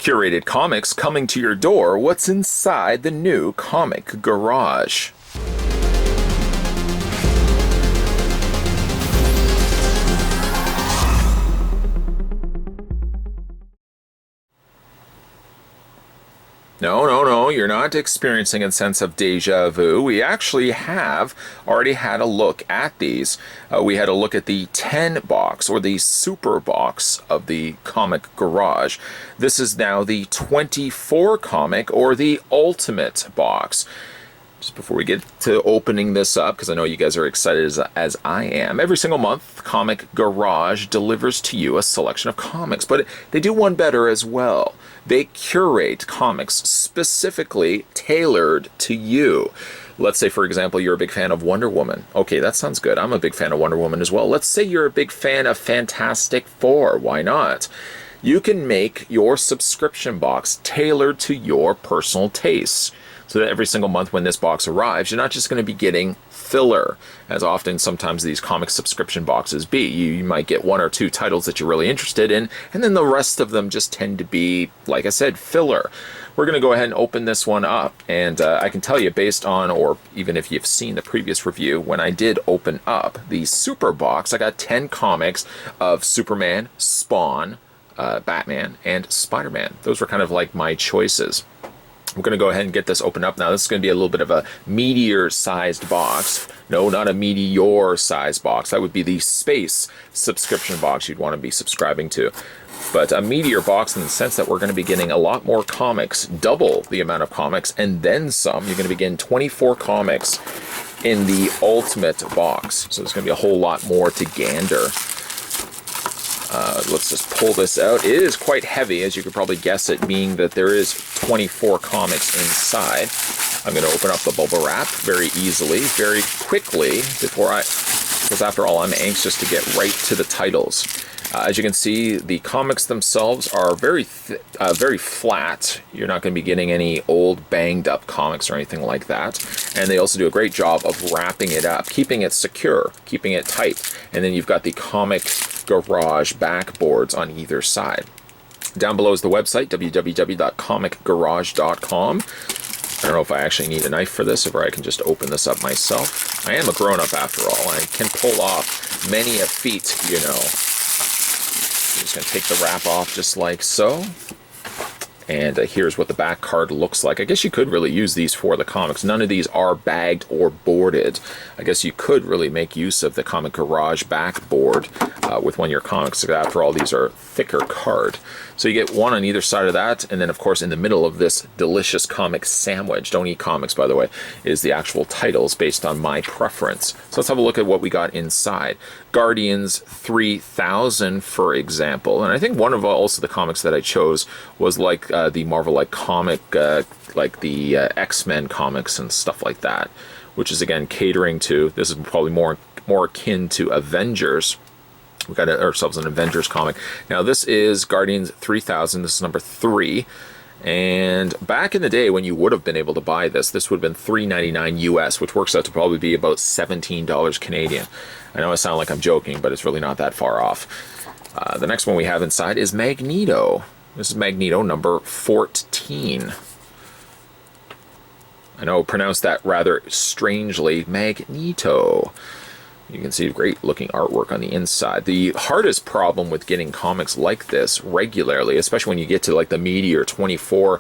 Curated comics coming to your door. What's inside the new Comic Garage? No, you're not experiencing a sense of deja vu. We actually have already had a look at these. We had a look at the 10 box, or the super box of the Comic Garage. This is now the 24 comic, or the ultimate box. Just before we get to opening this up, because I know you guys are excited as I am, every single month, Comic Garage delivers to you a selection of comics, but they do one better as well. They curate comics specifically tailored to you. Let's say, for example, you're a big fan of Wonder Woman. Okay, that sounds good. I'm a big fan of Wonder Woman as well. Let's say you're a big fan of Fantastic Four. Why not? You can make your subscription box tailored to your personal tastes, so that every single month when this box arrives, you're not just going to be getting filler, as often sometimes these comic subscription boxes be. You might get one or two titles that you're really interested in, and then the rest of them just tend to be, like I said, filler. We're going to go ahead and open this one up, and I can tell you, based on, or even if you've seen the previous review, when I did open up the super box, I got 10 comics of Superman, Spawn, Batman, and Spider-Man. Those were kind of like my choices. I'm going to go ahead and get this opened up now. This is going to be a little bit of a meteor-sized box. No, not a meteor-sized box. That would be the space subscription box you'd want to be subscribing to. But a meteor box in the sense that we're going to be getting a lot more comics, double the amount of comics, and then some. You're going to be getting 24 comics in the ultimate box. So there's going to be a whole lot more to gander. Let's just pull this out. It is quite heavy, as you could probably guess it, being that there is 24 comics inside. I'm going to open up the bubble wrap very easily, very quickly, because after all, I'm anxious to get right to the titles. As you can see, the comics themselves are very flat. You're not going to be getting any old banged up comics or anything like that. And they also do a great job of wrapping it up, keeping it secure, keeping it tight. And then you've got the Comic Garage backboards on either side. Down below is the website, www.comicgarage.com. I don't know if I actually need a knife for this, or I can just open this up myself. I am a grown-up after all. I can pull off many a feat, you know. I'm just going to take the wrap off just like so. And here's what the back card looks like. I guess you could really use these for the comics. None of these are bagged or boarded. I guess you could really make use of the Comic Garage backboard with one of your comics. After all, these are thicker card. So you get one on either side of that, and then of course in the middle of this delicious comic sandwich, don't eat comics by the way, is the actual titles based on my preference. So let's have a look at what we got inside. Guardians 3000, for example, and I think one of also the comics that I chose was like the Marvel comic, like the X-Men comics and stuff like that, which is again catering to, this is probably more akin to Avengers. We got ourselves an Avengers comic. Now this is Guardians 3000. This is number 3. And back in the day when you would have been able to buy this would have been $3.99 US, which works out to probably be about $17 Canadian. I know I sound like I'm joking, but it's really not that far off. The next one we have inside is Magneto. This is Magneto number 14. I know, pronounced that rather strangely, Magneto. You can see great looking artwork on the inside. The hardest problem with getting comics like this regularly, especially when you get to like the Meteor 24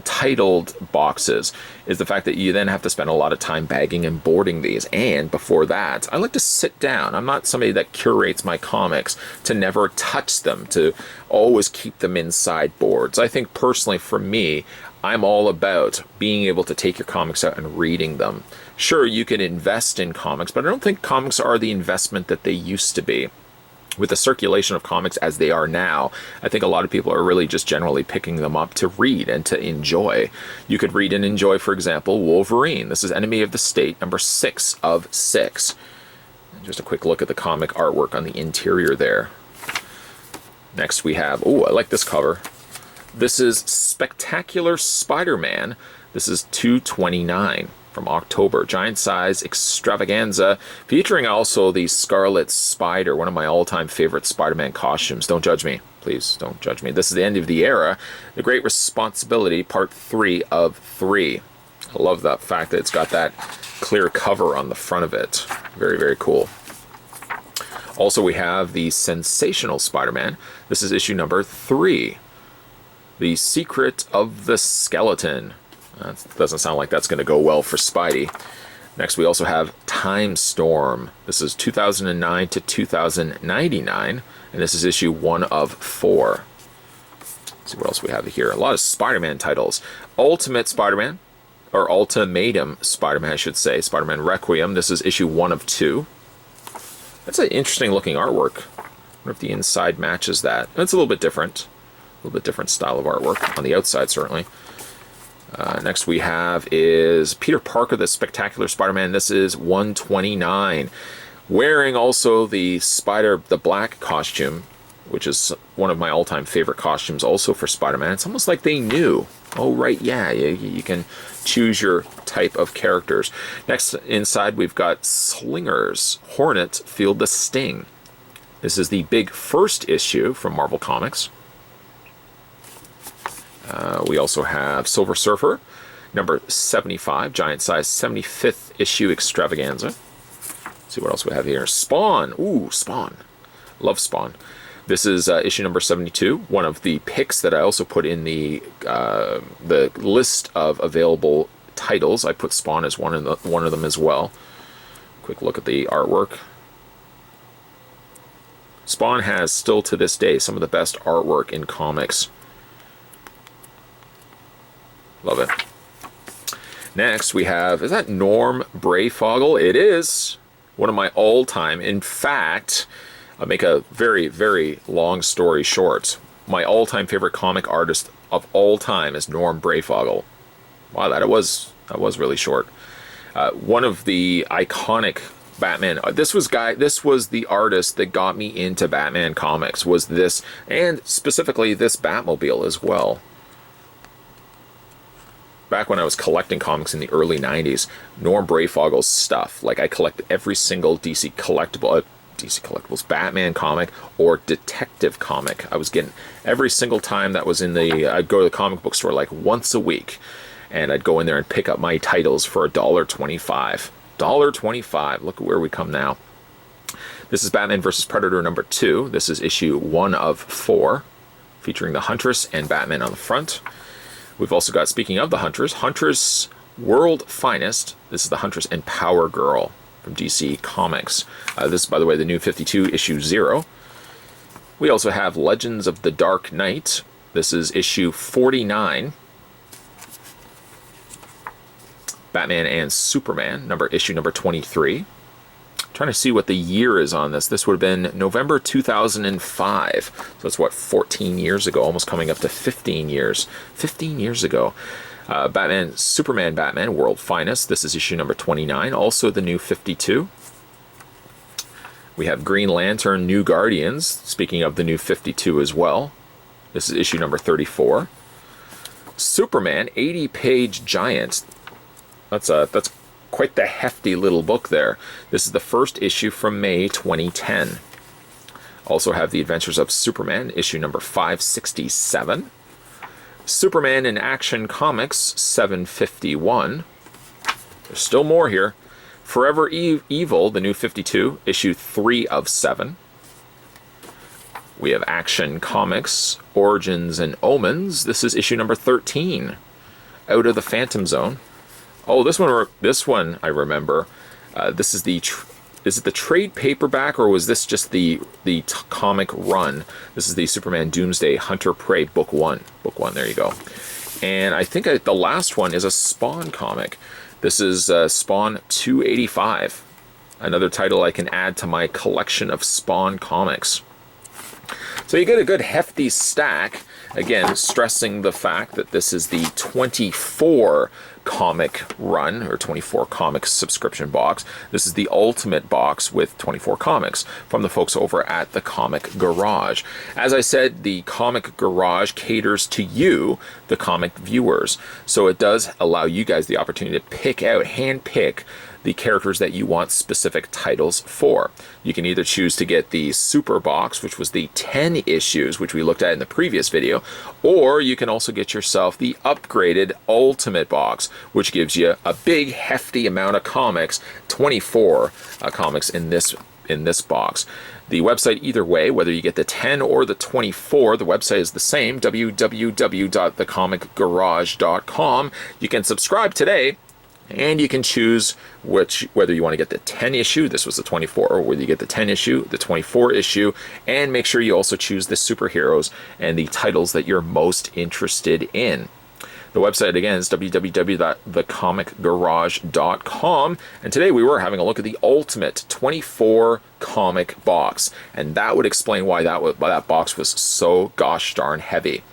titled boxes, is the fact that you then have to spend a lot of time bagging and boarding these. And before that, I like to sit down. I'm not somebody that curates my comics to never touch them, to always keep them inside boards. I think personally for me, I'm all about being able to take your comics out and reading them. Sure, you can invest in comics, but I don't think comics are the investment that they used to be. With the circulation of comics as they are now, I think a lot of people are really just generally picking them up to read and to enjoy. You could read and enjoy, for example, Wolverine. This is Enemy of the State, number 6 of 6. And just a quick look at the comic artwork on the interior there. Next we have, oh, I like this cover. This is Spectacular Spider-Man. This is $2.29 from October. Giant size extravaganza, featuring also the Scarlet Spider, one of my all-time favorite Spider-Man costumes. Don't judge me, please don't judge me. This is the end of the era. The Great Responsibility, part 3 of 3. I love that fact that it's got that clear cover on the front of it. Very, very cool. Also, we have the Sensational Spider-Man. This is issue number 3. The Secret of the Skeleton. That doesn't sound like that's going to go well for Spidey. Next, we also have Time Storm. This is 2009 to 2099, and this is issue 1 of 4. Let's see what else we have here. A lot of Spider-Man titles. Ultimate Spider-Man, or Ultimatum Spider-Man, I should say. Spider-Man Requiem. This is issue 1 of 2. That's an interesting looking artwork. I wonder if the inside matches that. It's a little bit different. A little bit different style of artwork. On the outside, certainly. Next we have is Peter Parker, the Spectacular Spider-Man. This is 129. Wearing also the black costume, which is one of my all-time favorite costumes also for Spider-Man. It's almost like they knew. Oh, right, yeah, you can choose your type of characters. Next, inside we've got Slingers. Hornet, Feel the Sting. This is the big first issue from Marvel Comics. We also have Silver Surfer, number 75, giant size 75th issue extravaganza. Let's see what else we have here. Spawn. Ooh, Spawn. Love Spawn. This is issue number 72, one of the picks that I also put in the list of available titles. I put Spawn as one of them as well. Quick look at the artwork. Spawn has, still to this day, some of the best artwork in comics. Love it. Next we have, is that Norm Brayfogle? It is one of my all-time. In fact, I'll make a very, very long story short. My all-time favorite comic artist of all time is Norm Brayfogle. Wow, that was really short. One of the iconic Batman. This was the artist that got me into Batman comics. Was this, and specifically this Batmobile as well. Back when I was collecting comics in the early 90s, Norm Brayfogle's stuff, like I collected every single DC Collectibles Batman comic or detective comic. I was getting every single time that was in the, I'd go to the comic book store like once a week, and I'd go in there and pick up my titles for $1.25. $1.25, look at where we come now. This is Batman vs. Predator number 2. This is issue 1 of 4, featuring the Huntress and Batman on the front. We've also got, speaking of the Huntress World Finest. This is the Huntress and Power Girl from DC Comics. This is, by the way, the new 52, issue 0. We also have Legends of the Dark Knight. This is issue 49. Batman and Superman, issue number 23. Trying to see what the year is on this. This would have been November 2005. So that's what, 14 years ago, almost coming up to 15 years. 15 years ago. Superman Batman, World Finest. This is issue number 29. Also the new 52. We have Green Lantern, New Guardians. Speaking of the new 52 as well. This is issue number 34. Superman, 80-page giant. That's quite the hefty little book there. This is the first issue from May 2010. Also have The Adventures of Superman, issue number 567. Superman in Action Comics, 751. There's still more here. Forever Evil, the new 52, issue 3 of 7. We have Action Comics, Origins and Omens. This is issue number 13. Out of the Phantom Zone. Oh, this one I remember. This is is it the trade paperback, or was this just the comic run? This is the Superman Doomsday Hunter Prey book 1. Book 1, there you go. And I think the last one is a Spawn comic. This is Spawn 285. Another title I can add to my collection of Spawn comics. So you get a good hefty stack. Again, stressing the fact that this is the 24 comic run, or 24 comics subscription box. This is the ultimate box with 24 comics from the folks over at the Comic Garage. As I said, the Comic Garage caters to you, the comic viewers. So it does allow you guys the opportunity to hand pick the characters that you want specific titles for. You can either choose to get the Super Box, which was the 10 issues, which we looked at in the previous video, or you can also get yourself the upgraded Ultimate Box, which gives you a big, hefty amount of comics, 24 comics in this box. The website, either way, whether you get the 10 or the 24, the website is the same, www.thecomicgarage.com. You can subscribe today, and you can choose whether you want to get the 10 issue, this was the 24, or whether you get the 10 issue, the 24 issue, and make sure you also choose the superheroes and the titles that you're most interested in. The website, again, is www.thecomicgarage.com, and today we were having a look at the Ultimate 24 comic box, and that would explain why that box was so gosh darn heavy.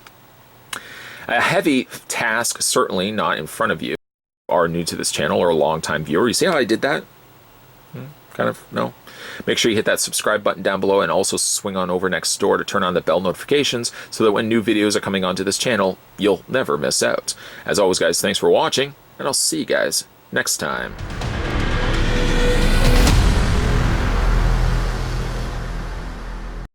A heavy task, certainly not in front of you. Are new to this channel or a long-time viewer. You see how I did that? Kind of, no? Make sure you hit that subscribe button down below and also swing on over next door to turn on the bell notifications so that when new videos are coming onto this channel, you'll never miss out. As always, guys, thanks for watching, and I'll see you guys next time.